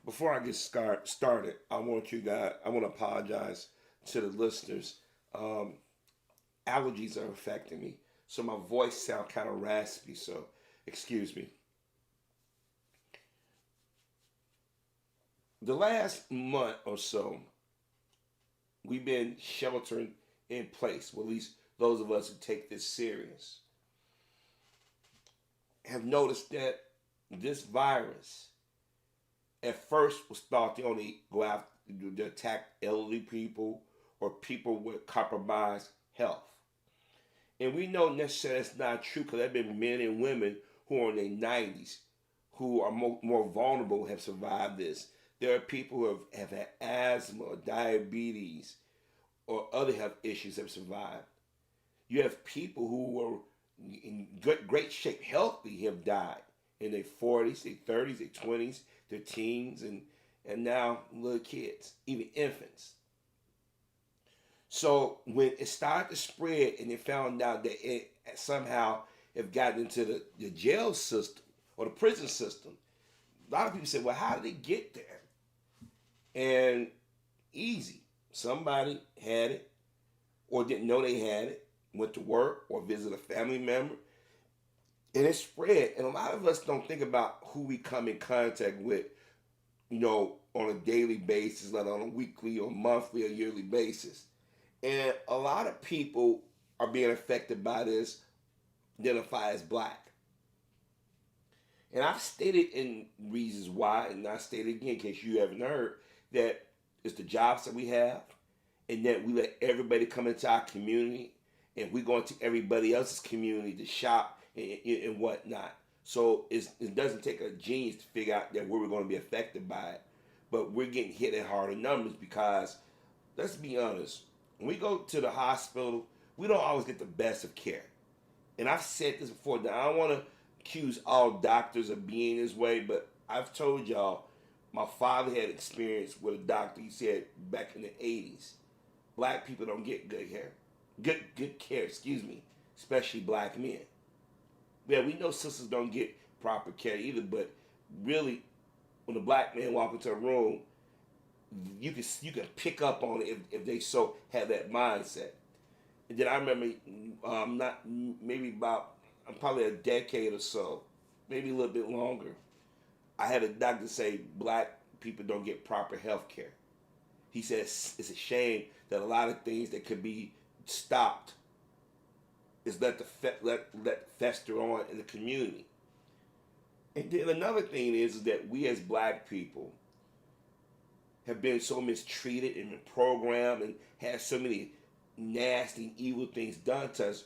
Before I get started, I want to apologize to the listeners. Um, Allergies are affecting me, so my voice sound kind of raspy. So, excuse me. The last month or so, we've been sheltering in place. Well, at least those of us who take this serious have noticed that this virus at first was thought to only go after to attack elderly people or people with compromised health. And we know necessarily that's not true because there have been men and women who are in their 90s who are more vulnerable have survived this. There are people who have had asthma or diabetes or other health issues have survived. You have people who were in great shape, healthy, have died in their 40s, their 30s, their 20s, their teens, and now little kids, even infants. So when it started to spread and they found out that it somehow have gotten into the jail system or the prison system, a lot of people said, well, how did it get there? And easy. Somebody had it or didn't know they had it, went to work or visit a family member, and it spread. And a lot of us don't think about who we come in contact with, on a daily basis, not on a weekly or monthly or yearly basis. And a lot of people are being affected by this, identify as black. And I've stated in reasons why, and I stated again in case you haven't heard, that it's the jobs that we have, and that we let everybody come into our community, and we go into everybody else's community to shop and whatnot. So it doesn't take a genius to figure out that we're going to be affected by it. But we're getting hit at harder numbers because, let's be honest, when we go to the hospital, we don't always get the best of care. And I've said this before, that I don't want to accuse all doctors of being this way, but I've told y'all, my father had experience with a doctor. He said back in the 80s, black people don't get good care. Good care, excuse me, especially black men. Yeah, we know sisters don't get proper care either, but really, when a black man walk into a room, you can pick up on it if they so have that mindset. And then I remember, not maybe about probably a decade or so, maybe a little bit longer. I had a doctor say black people don't get proper health care. He said it's a shame that a lot of things that could be stopped is let fester on in the community. And then another thing is that we as black people have been so mistreated and programmed and had so many nasty, evil things done to us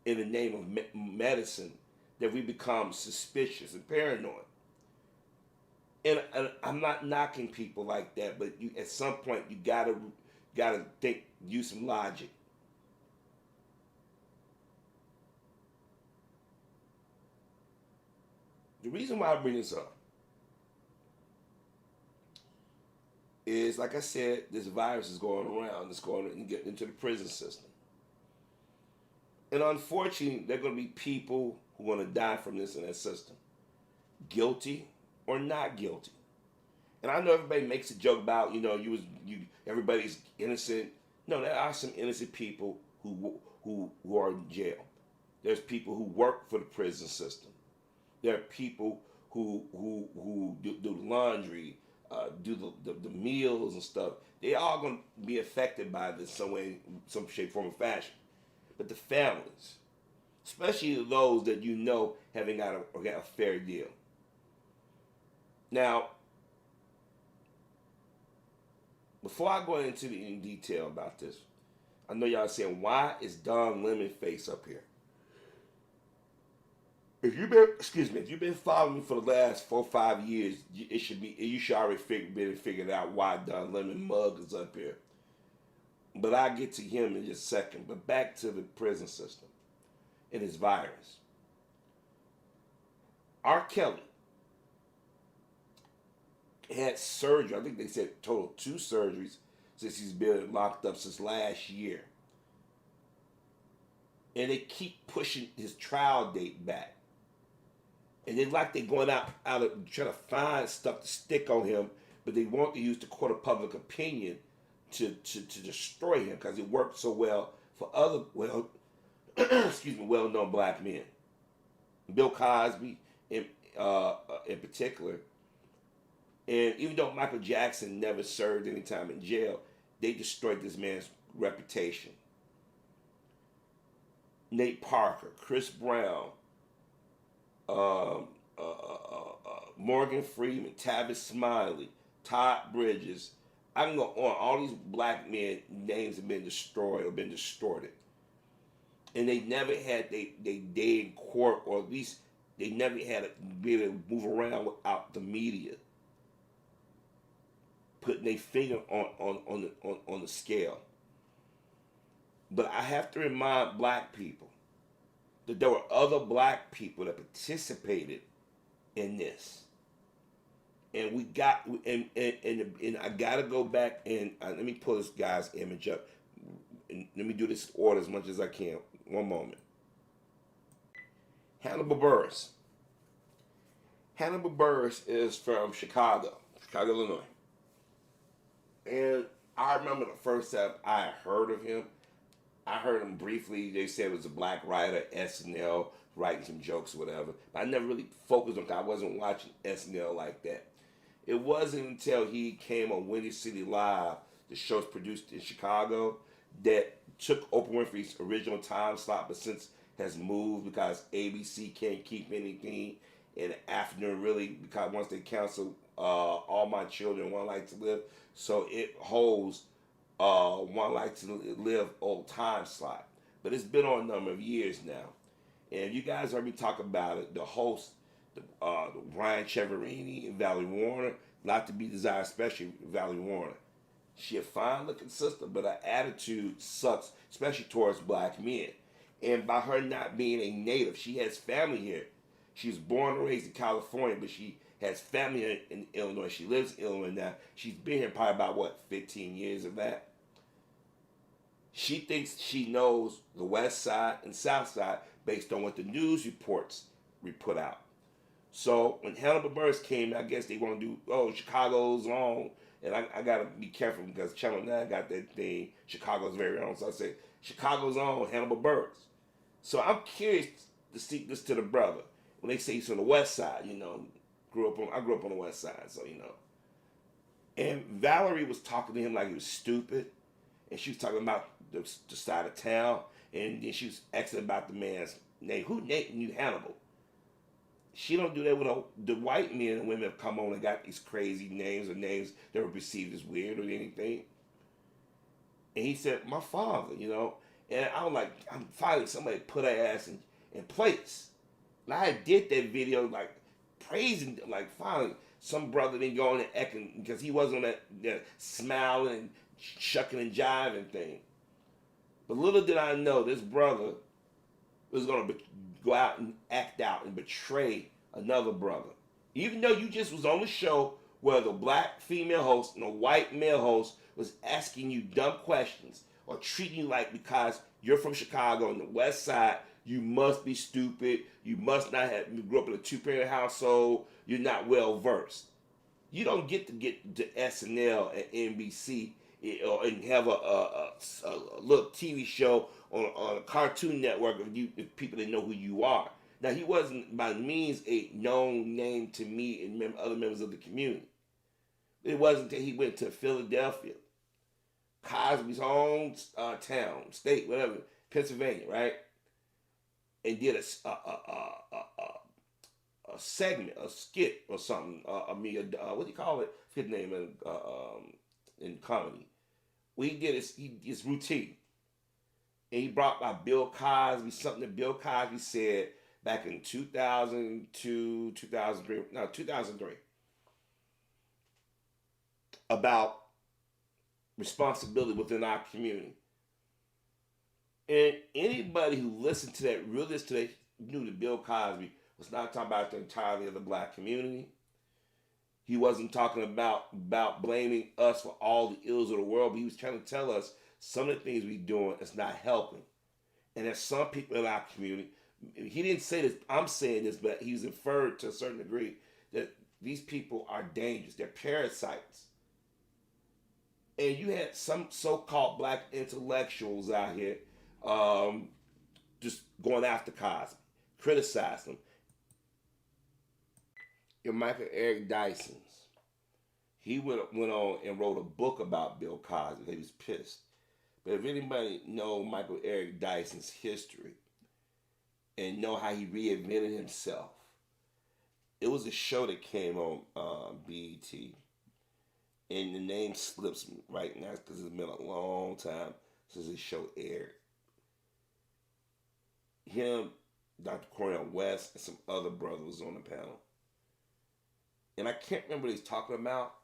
in the name of medicine that we become suspicious and paranoid. And I'm not knocking people like that, but at some point you gotta think, use some logic. The reason why I bring this up is, like I said, this virus is going around. It's going and getting into the prison system. And unfortunately, there are going to be people who are going to die from this in that system, guilty or not guilty. And I know everybody makes a joke about, everybody's innocent. No, there are some innocent people who are in jail. There's people who work for the prison system. There are people who do the laundry, do the meals and stuff. They all going to be affected by this some way, some shape, form, or fashion. But the families, especially those that having got a fair deal. Now, before I go in detail about this, I know y'all saying, why is Don Lemon face up here? If you've been following me for the last 4 or 5 years, you should already been figured out why Don Lemon mug is up here. But I'll get to him in just a second. But back to the prison system and his virus. R. Kelly had surgery. I think they said total 2 surgeries since he's been locked up since last year. And they keep pushing his trial date back. And they're going out of trying to find stuff to stick on him but they want to use the court of public opinion to destroy him because it worked so well for other excuse me, well-known black men. Bill Cosby in particular. And even though Michael Jackson never served any time in jail, they destroyed this man's reputation. Nate Parker, Chris Brown, um, Morgan Freeman, Tavis Smiley, Todd Bridges. I can go on. All these black men names have been destroyed or been distorted. And they never had they day in court, or at least they never had to be able to move around without the media putting their finger on the scale. But I have to remind black people that there were other black people that participated in this. And we got and I gotta go back and let me pull this guy's image up. And let me do this order as much as I can. One moment. Hannibal Burres. Hannibal Burres is from Chicago, Illinois. And I remember the first time I heard of him. I heard him briefly. They said it was a black writer, SNL, writing some jokes or whatever. But I never really focused on it. I wasn't watching SNL like that. It wasn't until he came on Windy City Live, the show's produced in Chicago, that took Oprah Winfrey's original time slot, but since has moved because ABC can't keep anything in the afternoon, really, because once they cancel All My Children, One Life to Live, so it holds One Life to Live old time slot. But it's been on a number of years now. And you guys heard me talk about it. The host, Ryan Cheverini and Valerie Warner, not to be desired, especially Valerie Warner. She a fine looking sister, but her attitude sucks, especially towards black men. And by her not being a native, she has family here. She was born and raised in California, but she has family here in Illinois. She lives in Illinois now. She's been here probably about, 15 years of that. She thinks she knows the West Side and South Side based on what the news reports we put out. So when Hannibal Burres came, I guess they want to do, Chicago's on. And I got to be careful because Channel 9 got that thing, Chicago's very own. So I say, Chicago's on Hannibal Burres. So I'm curious to see this to the brother. When they say he's from the West Side, I grew up on the West Side, so. And Valerie was talking to him like he was stupid. And she was talking about the side of town. And then she was asking about the man's name. Who named you Hannibal? She don't do that with the white men and women have come on and got these crazy names or names that were perceived as weird or anything. And he said, my father, And I was like, I'm finally somebody put her ass in place. And I did that video like praising them, like finally some brother didn't go on and acting because he wasn't on that smiling and shucking and jiving thing. But little did I know this brother was going to go out and act out and betray another brother. Even though you just was on the show where the black female host and the white male host was asking you dumb questions or treating you like because you're from Chicago on the West Side, you must be stupid, you must not have, you grew up in a two-parent household, you're not well versed. You don't get to SNL and NBC and have a little TV show on a Cartoon Network if people didn't know who you are. Now, he wasn't by means a known name to me and other members of the community. It wasn't until he went to Philadelphia, Cosby's home town, state, whatever, Pennsylvania, right? And did a segment, a skit or something. What do you call it? I forget the name in comedy. Well, he did his routine. And he brought by Bill Cosby, something that Bill Cosby said back in 2002, 2003, about responsibility within our community. And anybody who listened to that, really listened to that, knew that Bill Cosby was not talking about the entirety of the black community. He wasn't talking about blaming us for all the ills of the world, but he was trying to tell us some of the things we're doing is not helping. And there's some people in our community, he didn't say this, I'm saying this, but he's inferred to a certain degree that these people are dangerous. They're parasites. And you had some so-called black intellectuals out here um, just going after Cosby, criticizing him. And Michael Eric Dyson's. He went on and wrote a book about Bill Cosby. He was pissed. But if anybody know Michael Eric Dyson's history and know how he reinvented himself, it was a show that came on BET, and the name slips me right now because it's been a long time since this show aired. Him, Dr. Cornel West, and some other brothers on the panel. And I can't remember what he's talking about,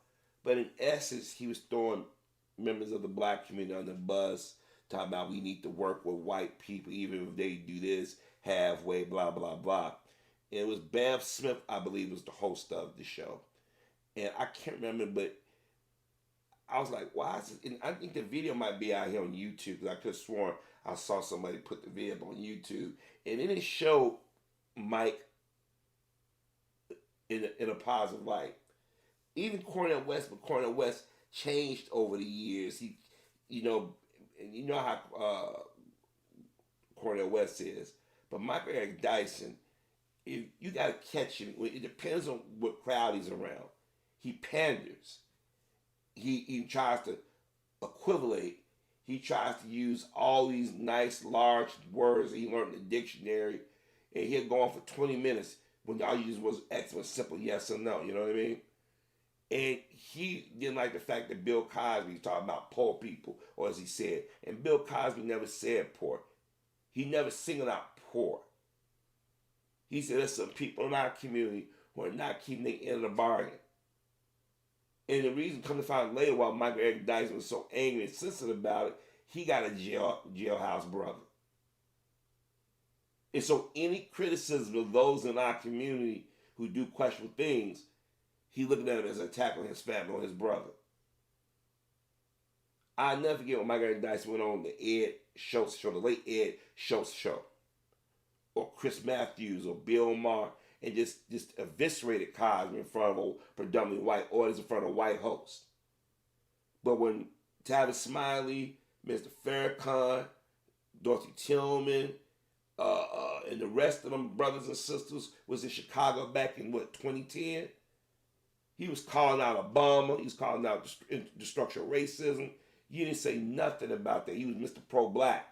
but in essence, he was throwing members of the black community on the bus, talking about we need to work with white people, even if they do this halfway, blah, blah, blah. And it was Bev Smith, I believe, was the host of the show. And I can't remember, but I was like, why is it? And I think the video might be out here on YouTube, because I could have sworn I saw somebody put the video up on YouTube. And then it showed Mike in a positive light. Even Cornel West, but Cornel West changed over the years. He, you know how Cornel West is. But Michael Eric Dyson, if you got to catch him. It depends on what crowd he's around. He panders. He tries to equivalate. He tries to use all these nice, large words that he learned in the dictionary, and he'll go on for 20 minutes when all you just was excellent, simple yes or no. You know what I mean? And he didn't like the fact that Bill Cosby was talking about poor people, or as he said, and Bill Cosby never said poor. He never singled out poor. He said there's some people in our community who are not keeping their end of the bargain. And the reason, come to find out later, why Michael Eric Dyson was so angry and sensitive about it, he got a jailhouse brother. And so any criticism of those in our community who do questionable things, he looking at him as an attack on his family, on his brother. I'll never forget when Michael Eric Dyson went on the Ed Schultz show, the late Ed Schultz show, or Chris Matthews or Bill Maher, and just eviscerated Cosby in front of a predominantly white audience, in front of a white host. But when Tavis Smiley, Mr. Farrakhan, Dorothy Tillman, and the rest of them brothers and sisters was in Chicago back in, 2010? He was calling out Obama. He was calling out the structural racism. You didn't say nothing about that. He was Mr. Pro-Black.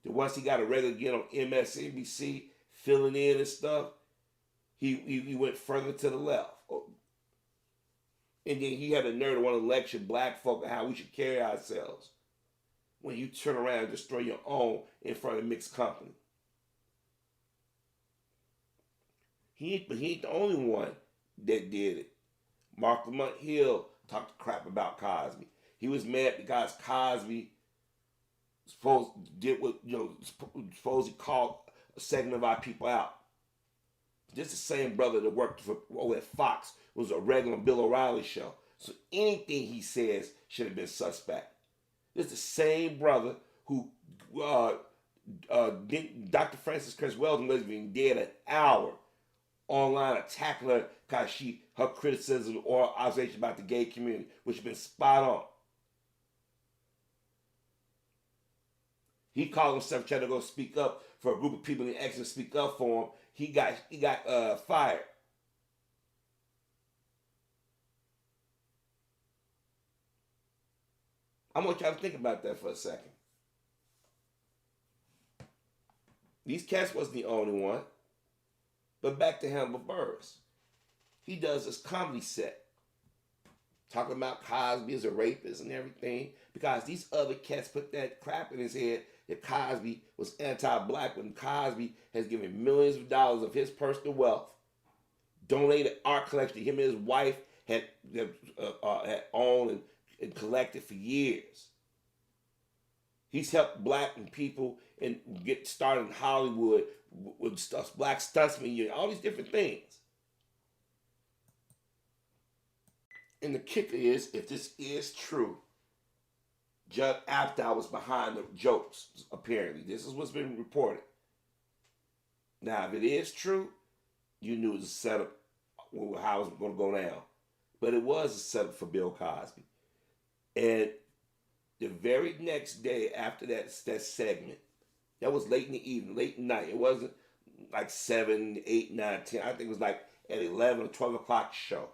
Then once he got a regular again on MSNBC, filling in and stuff, he went further to the left. And then he had a nerve to want to lecture black folk on how we should carry ourselves when you turn around and destroy your own in front of mixed company. He ain't the only one that did it. Mark Lamont Hill talked crap about Cosby. He was mad because Cosby supposedly called a segment of our people out. This is the same brother that worked over at Fox, was a regular Bill O'Reilly show. So anything he says should have been suspect. This is the same brother who Dr. Frances Cress Weldon was being dead an hour online attacking her because her criticism or observation about the gay community, which has been spot on. He called himself trying to go speak up for a group of people and asked him to speak up for him. He got fired. I want y'all to think about that for a second. These cats wasn't the only one. But back to Hannibal Burres. He does this comedy set talking about Cosby as a rapist and everything, because these other cats put that crap in his head that Cosby was anti-black, when Cosby has given millions of dollars of his personal wealth, donated art collection him and his wife had owned and collected for years. He's helped black people and get started in Hollywood with stuff, black stuntsmen, all these different things. And the kicker is, if this is true, Judd Apatow was behind the jokes, apparently. This is what's been reported. Now, if it is true, you knew it was a setup how it was going to go down. But it was a setup for Bill Cosby. And the very next day after that segment, that was late in the evening, late at night. It wasn't like 7, 8, 9, 10. I think it was like at 11 or 12 o'clock show.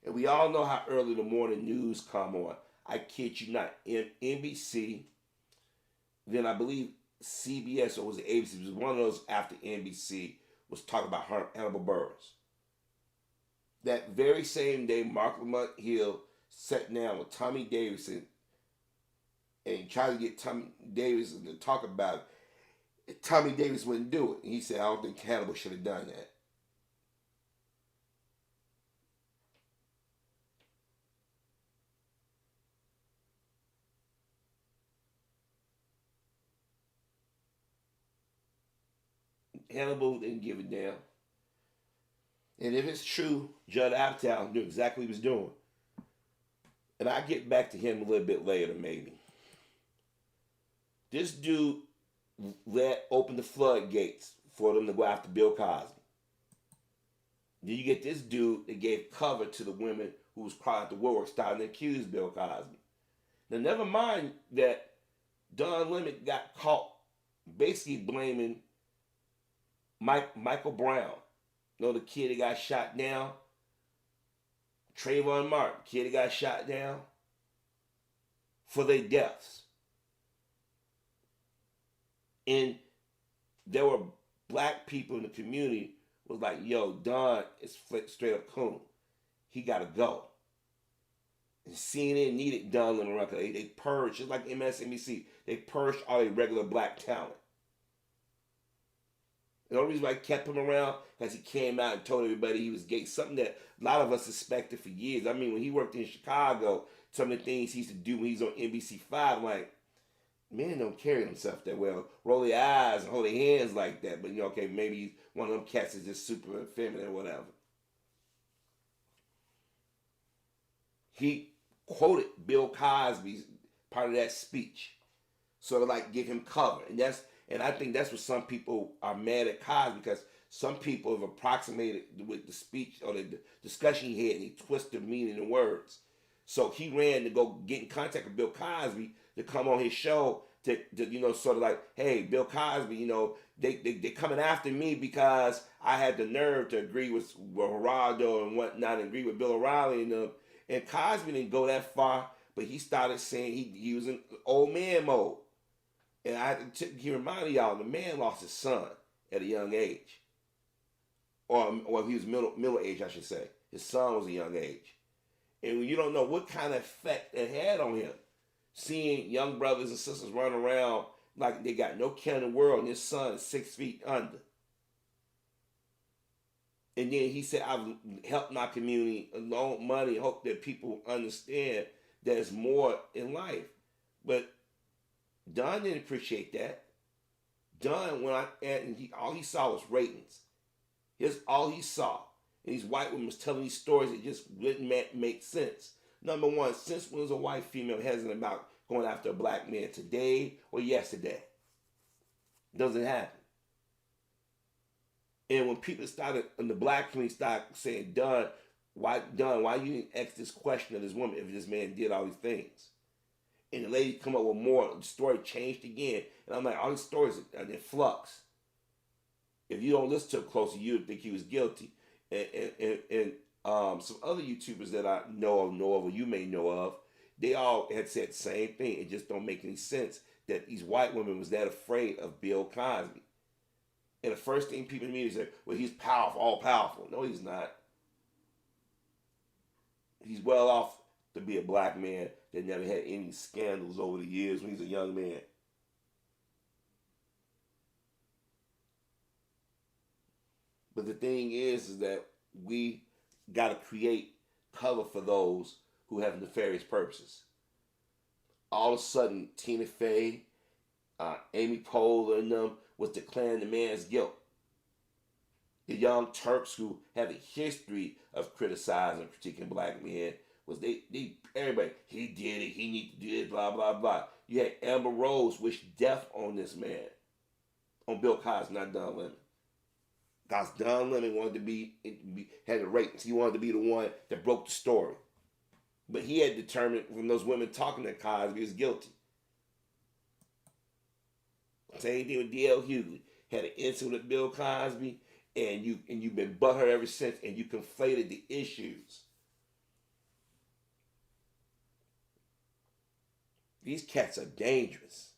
And we all know how early the morning news come on. I kid you not. NBC, then I believe CBS, or was it ABC? It was one of those after NBC was talking about Hannibal Burres. That very same day, Mark Lamont Hill sat down with Tommy Davidson and tried to get Tommy Davidson to talk about it. Tommy Davis wouldn't do it. He said, I don't think Hannibal should have done that. Hannibal didn't give a damn. And if it's true, Judd Apatow knew exactly what he was doing. And I'll get back to him a little bit later, maybe. This dude opened the floodgates for them to go after Bill Cosby. Then you get this dude that gave cover to the women who was crying at the woodwork starting to accuse Bill Cosby. Now, never mind that Don Lemon got caught basically blaming Michael Brown. You know, the kid that got shot down? Trayvon Martin, kid that got shot down, for their deaths. And there were black people in the community was like, yo, Don is straight up coon. He got to go. And CNN needed Don Lemon Record. They purged, just like MSNBC, they purged all their regular black talent. The only reason why I kept him around because he came out and told everybody he was gay. Something that a lot of us suspected for years. I mean, when he worked in Chicago, some of the things he used to do when he was on NBC5, I'm like, men don't carry themselves that well. Roll their eyes and hold their hands like that. But, you know, okay, maybe one of them cats is just super feminine or whatever. He quoted Bill Cosby's part of that speech. Sort of like give him cover. And I think that's what some people are mad at Cosby, because some people have approximated with the speech or the discussion he had, and he twisted the meaning of words. So he ran to go get in contact with Bill Cosby to come on his show to you know, sort of like, hey, Bill Cosby, you know, they coming after me because I had the nerve to agree with Geraldo and whatnot, and agree with Bill O'Reilly and them. And Cosby didn't go that far, but he started saying he was in old man mode. And I had to remind y'all, the man lost his son at a young age. Or he was middle age, I should say. His son was a young age. And you don't know what kind of effect it had on him. Seeing young brothers and sisters run around like they got no care in the world, and his son is 6 feet under. And then he said, I've helped my community, loan money, hope that people understand there's more in life. But Don didn't appreciate that. Don went out and all he saw was ratings. Here's all he saw. And these white women was telling these stories that just didn't make sense. Number one, since when was a white female hesitant about going after a black man, today or yesterday? Doesn't happen. And when people started, in the black community started saying, Don, why you didn't ask this question of this woman if this man did all these things? And the lady come up with more. The story changed again. And I'm like, all these stories are in flux. If you don't listen to him closely, you would think he was guilty. And some other YouTubers that I know of, or you may know of, they all had said the same thing. It just don't make any sense that these white women was that afraid of Bill Cosby. And the first thing people immediately say, well, he's powerful, all powerful. No, he's not. He's well off to be a black man that never had any scandals over the years when he's a young man. But the thing is that we got to create cover for those who have nefarious purposes. All of a sudden, Tina Fey, Amy Poehler and them was declaring the man's guilt. The Young Turks, who have a history of criticizing and critiquing black men, was everybody, he did it, he need to do it, blah, blah, blah. You had Amber Rose wish death on this man, on Bill Cosby, not Don Lemon. Because Don Lemon wanted to had the ratings. He wanted to be the one that broke the story. But he had determined from those women talking that Cosby was guilty. Same thing with D.L. Hughley. Had an incident with Bill Cosby, and you've been butthurt ever since, and you conflated the issues. These cats are dangerous.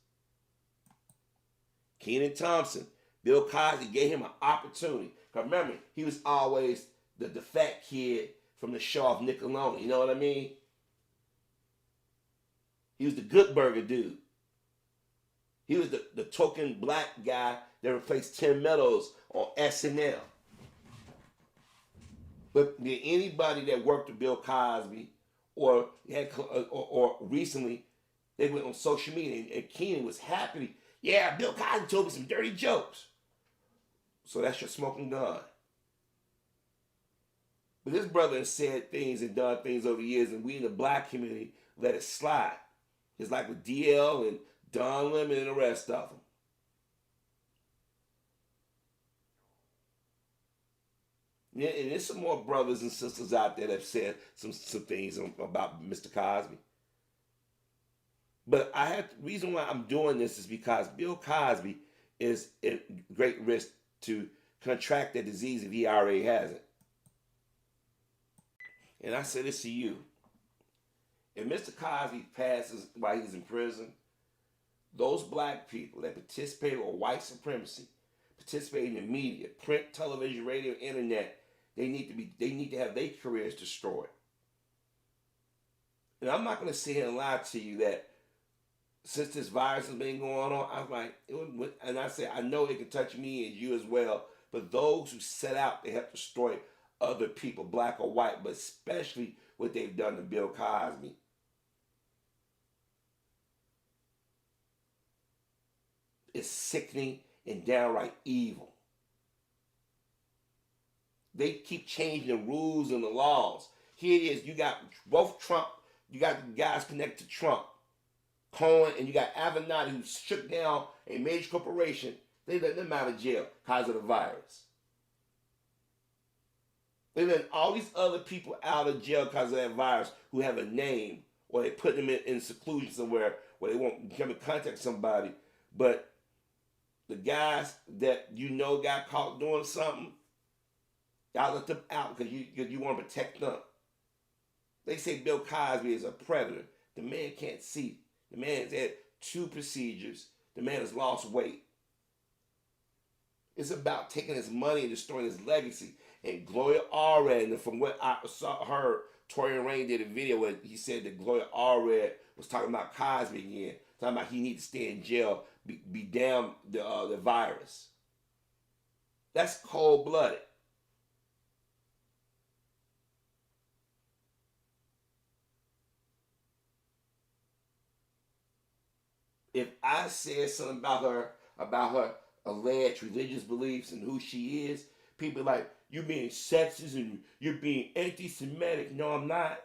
Kenan Thompson, Bill Cosby gave him an opportunity. Because remember, he was always the fat kid from the show off Nickelodeon. You know what I mean? He was the Good Burger dude. He was the token black guy that replaced Tim Meadows on SNL. But did anybody that worked with Bill Cosby or recently, they went on social media and Kenan was happy. Yeah, Bill Cosby told me some dirty jokes. So that's your smoking gun. But this brother has said things and done things over the years, and we in the black community let it slide. It's like with DL and Don Lemon and the rest of them. Yeah, and there's some more brothers and sisters out there that have said some things about Mr. Cosby. But the reason why I'm doing this is because Bill Cosby is at great risk to contract that disease if he already has it. And I say this to you. If Mr. Cosby passes while he's in prison, those black people that participate with white supremacy, participate in the media, print, television, radio, internet, they need to have their careers destroyed. And I'm not going to sit here and lie to you that since this virus has been going on, I'm like, and I say, I know it can touch me and you as well, but those who set out to help destroy other people, black or white, but especially what they've done to Bill Cosby. It's sickening and downright evil. They keep changing the rules and the laws. Here it is, you got both Trump, you got the guys connected to Trump, Cohen, and you got Avenatti who shook down a major corporation. They let them out of jail because of the virus. They let all these other people out of jail because of that virus who have a name, or they put them in seclusion somewhere where they won't come in contact with somebody. But the guys that got caught doing something, y'all let them out because you want to protect them. They say Bill Cosby is a predator. The man can't see. The man has had 2 procedures. The man has lost weight. It's about taking his money and destroying his legacy. And Gloria Allred, and from what I heard, Torian Rain did a video where he said that Gloria Allred was talking about Cosby again, talking about he needs to stay in jail, be damn the virus. That's cold-blooded. If I said something about her alleged religious beliefs and who she is, people are like, you're being sexist and you're being anti-Semitic. No, I'm not.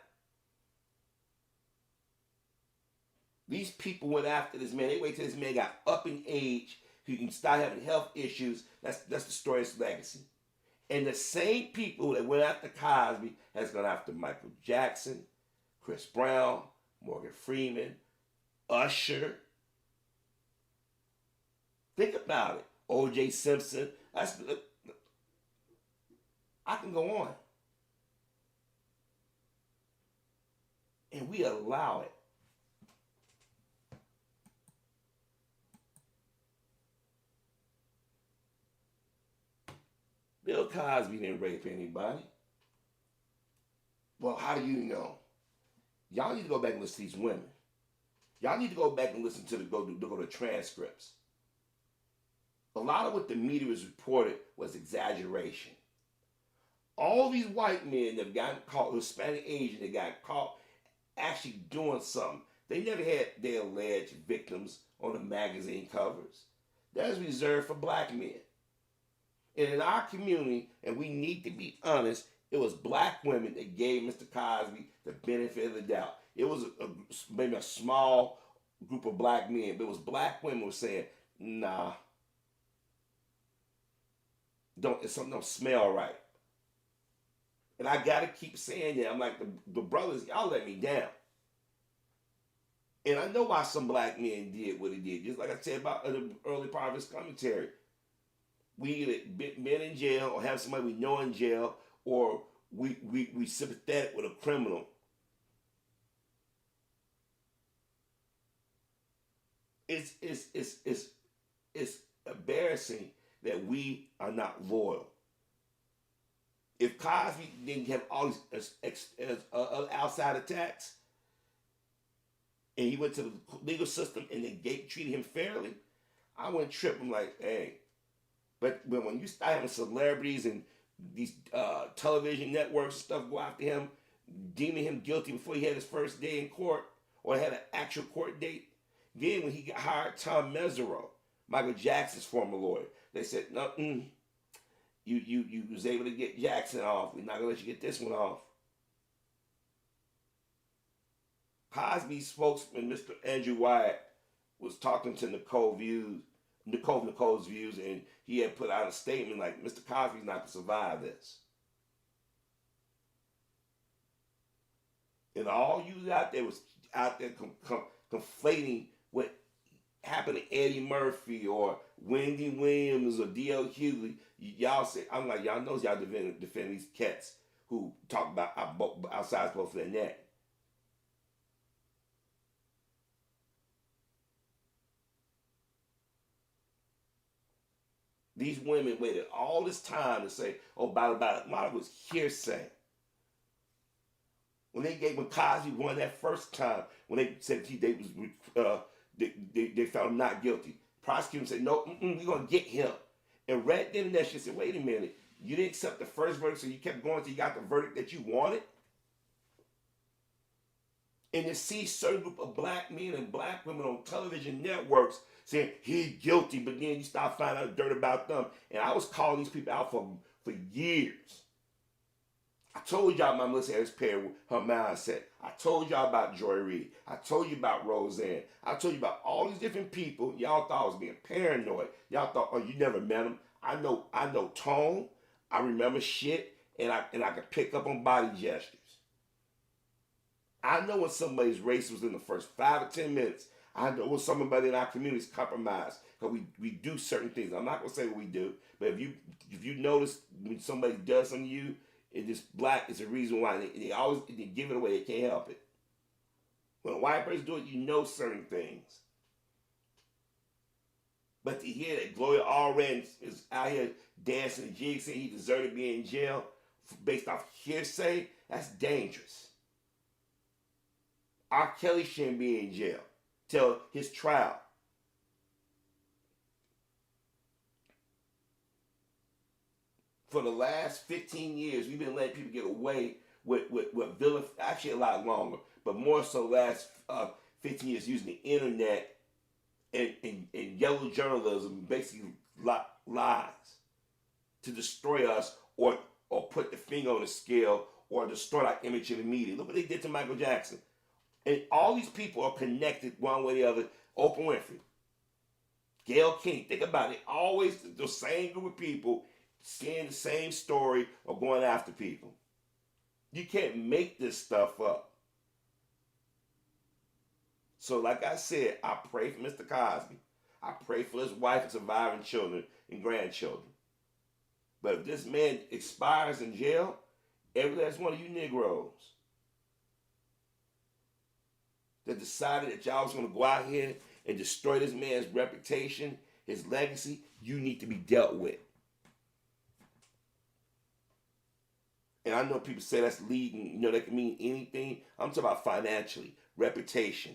These people went after this man. They waited till this man got up in age, he can start having health issues. That's the story of his legacy. And the same people that went after Cosby has gone after Michael Jackson, Chris Brown, Morgan Freeman, Usher. Think about it. O.J. Simpson. I can go on. And we allow it. Bill Cosby didn't rape anybody. Well, how do you know? Y'all need to go back and listen to these women. Y'all need to go back and listen to go to transcripts. A lot of what the media was reported was exaggeration. All these white men that gotten caught, Hispanic Asian, that got caught actually doing something. They never had their alleged victims on the magazine covers. That's reserved for black men. And in our community, and we need to be honest, it was black women that gave Mr. Cosby the benefit of the doubt. It was maybe a small group of black men, but it was black women who were saying, nah. something don't smell right. And I gotta keep saying that. I'm like the brothers, y'all let me down. And I know why some black men did what they did. Just like I said about the early part of this commentary. We either been in jail or have somebody we know in jail, or we sympathetic with a criminal. It's embarrassing that we are not loyal. If Cosby didn't have all these outside attacks, and he went to the legal system and they treated him fairly, I wouldn't trip. I'm like, hey. But when you start having celebrities and these television networks and stuff go after him, deeming him guilty before he had his first day in court or had an actual court date, then when he hired Tom Mesereau, Michael Jackson's former lawyer, they said, no, you was able to get Jackson off. We're not gonna let you get this one off. Cosby's spokesman, Mr. Andrew Wyatt, was talking to Nicole's views, and he had put out a statement like, Mr. Cosby's not going to survive this. And all you out there was out there conflating what happened to Eddie Murphy or Wendy Williams or D.L. Hughley. Y'all say, I'm like, y'all knows y'all defend these cats who talk about outside both of their neck. These women waited all this time to say, oh, about it. A lot of it was hearsay. When Cosby won that first time, when they said they found him not guilty, prosecutor said, no, we're going to get him. And right then and there, she said, wait a minute, you didn't accept the first verdict, so you kept going until you got the verdict that you wanted? And to see certain group of black men and black women on television networks saying he's guilty, but then you start finding out dirt about them. And I was calling these people out for years. I told y'all my Melissa Harris Perry, her mindset. I told y'all about Joy Reid. I told you about Roseanne. I told you about all these different people. Y'all thought I was being paranoid. Y'all thought, oh, you never met them. I know tone. I remember shit, and I can pick up on body gestures. I know when somebody's race was in the first 5 or 10 minutes. I know when somebody in our community is compromised because we do certain things. I'm not gonna say what we do, but if you notice when somebody does something to you, and this black is the reason why they always they give it away. They can't help it. When a white person do it, you know certain things. But to hear that Gloria Allred is out here dancing and jig saying he deserved to be in jail based off hearsay, that's dangerous. R. Kelly shouldn't be in jail till his trial. For the last 15 years, we've been letting people get away with villain, actually a lot longer, but more so the last 15 years using the internet and yellow journalism, basically lies to destroy us or put the finger on the scale or distort our image in the media. Look what they did to Michael Jackson. And all these people are connected one way or the other. Oprah Winfrey, Gayle King, think about it. Always the same group of people saying the same story or going after people. You can't make this stuff up. So like I said, I pray for Mr. Cosby. I pray for his wife and surviving children and grandchildren. But if this man expires in jail, every last one of you Negroes that decided that y'all was going to go out here and destroy this man's reputation, his legacy, you need to be dealt with. And I know people say that's leading, that can mean anything. I'm talking about financially, reputation.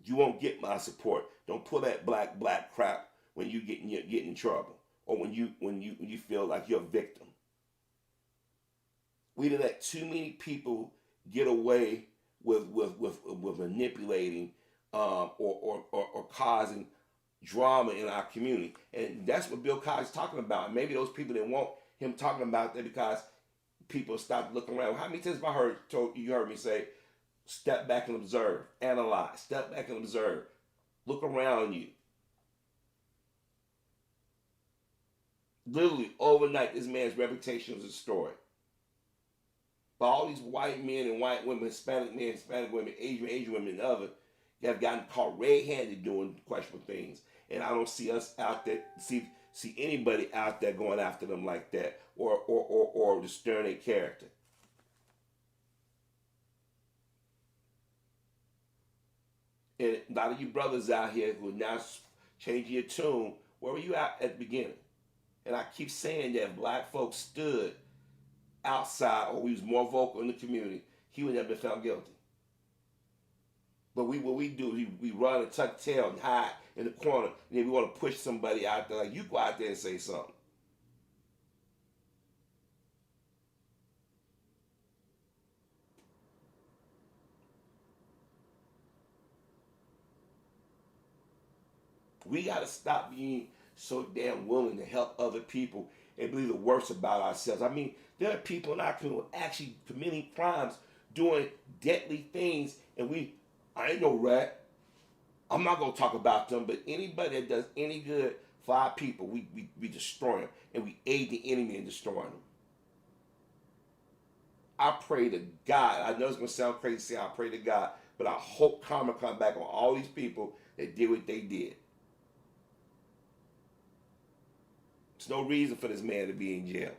You won't get my support. Don't pull that black crap when you get in trouble or when you feel like you're a victim. We done let too many people get away with manipulating or causing drama in our community, and that's what Bill Cosby's talking about. And maybe those people didn't want him talking about that because people stopped looking around. How many times have you heard me say, step back and observe, analyze, step back and observe, look around you. Literally overnight, this man's reputation was destroyed. But all these white men and white women, Hispanic men, Hispanic women, Asian women, and others have gotten caught red-handed doing questionable things. And I don't see us out there, see anybody out there going after them like that, or destroying their character. And a lot of you brothers out here who are now changing your tune, where were you at the beginning? And I keep saying that if black folks stood outside or we was more vocal in the community, he would have been found guilty. But what we do, we run and tuck tail and hide in the corner, and then we want to push somebody out there like, you go out there and say something. We got to stop being so damn willing to help other people and believe the worst about ourselves. I mean, there are people in our community actually committing crimes, doing deadly things, and I ain't no rat. I'm not gonna talk about them, but anybody that does any good for our people, we destroy them, and we aid the enemy in destroying them. I pray to God. I know it's gonna sound crazy to say I pray to God, but I hope karma come back on all these people that did what they did. There's no reason for this man to be in jail.